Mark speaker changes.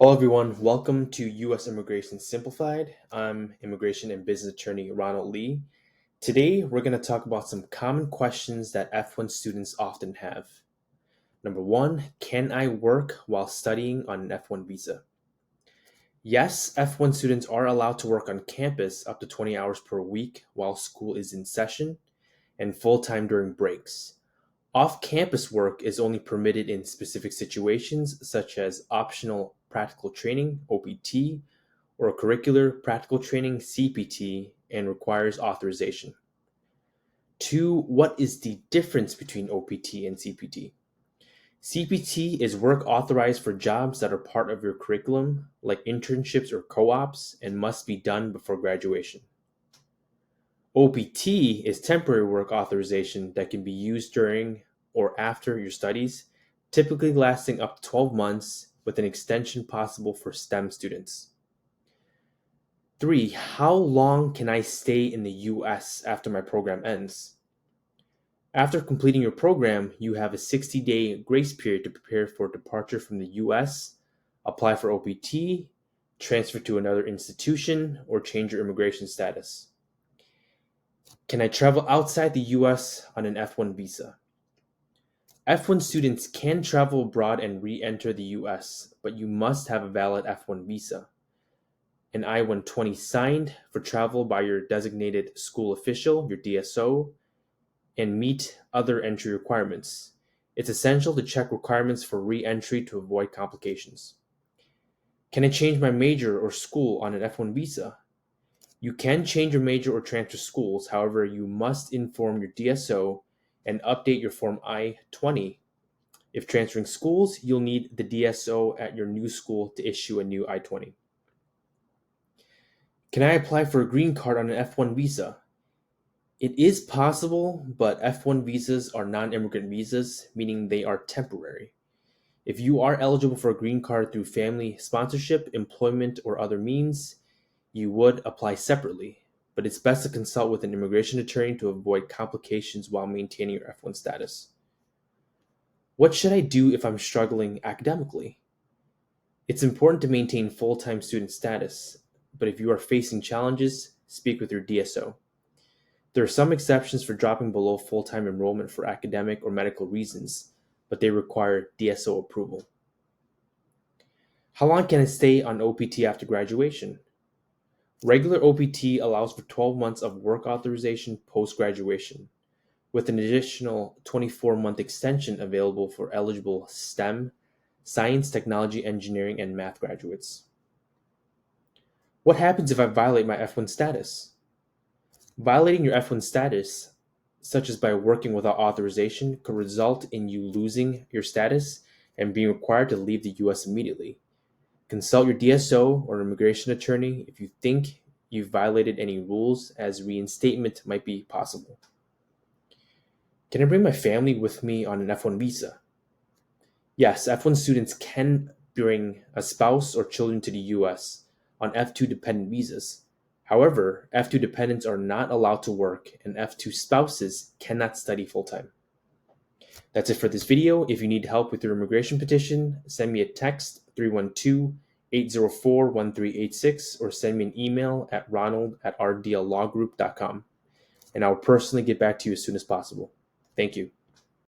Speaker 1: Hello, everyone. Welcome to U.S. Immigration Simplified. I'm immigration and business attorney Ronald Lee. Today, we're going to talk about some common questions that F-1 students often have. Number one, can I work while studying on an F-1 visa? Yes, F-1 students are allowed to work on campus up to 20 hours per week while school is in session and full-time during breaks. Off-campus work is only permitted in specific situations such as optional practical training, OPT, or curricular practical training, CPT, and requires authorization. Two, what is the difference between OPT and CPT? CPT is work authorized for jobs that are part of your curriculum, like internships or co-ops, and must be done before graduation. OPT is temporary work authorization that can be used during or after your studies, typically lasting up to 12 months with an extension possible for STEM students. Three, how long can I stay in the US after my program ends? After completing your program, you have a 60-day grace period to prepare for departure from the US, apply for OPT, transfer to another institution, or change your immigration status. Can I travel outside the US on an F-1 visa? F-1 students can travel abroad and re-enter the US, but you must have a valid F-1 visa, an I-120 signed for travel by your designated school official, your DSO, and meet other entry requirements. It's essential to check requirements for re-entry to avoid complications. Can I change my major or school on an F-1 visa? You can change your major or transfer schools, however, you must inform your DSO and update your Form I-20. If transferring schools, you'll need the DSO at your new school to issue a new I-20. Can I apply for a green card on an F-1 visa? It is possible, but F-1 visas are non-immigrant visas, meaning they are temporary. If you are eligible for a green card through family sponsorship, employment, or other means, you would apply separately, but it's best to consult with an immigration attorney to avoid complications while maintaining your F-1 status. What should I do if I'm struggling academically? It's important to maintain full-time student status, but if you are facing challenges, speak with your DSO. There are some exceptions for dropping below full-time enrollment for academic or medical reasons, but they require DSO approval. How long can I stay on OPT after graduation? Regular OPT allows for 12 months of work authorization post-graduation, with an additional 24-month extension available for eligible STEM, science, technology, engineering, and math graduates. What happens if I violate my F-1 status? Violating your F-1 status, such as by working without authorization, could result in you losing your status and being required to leave the US immediately. Consult your DSO or immigration attorney if you think you've violated any rules, as reinstatement might be possible. Can I bring my family with me on an F-1 visa? Yes, F-1 students can bring a spouse or children to the US on F-2 dependent visas. However, F-2 dependents are not allowed to work, and F-2 spouses cannot study full-time. That's it for this video. If you need help with your immigration petition, send me a text 312-804-1386 or send me an email at ronald@rdllawgroup.com, and I'll personally get back to you as soon as possible. Thank you.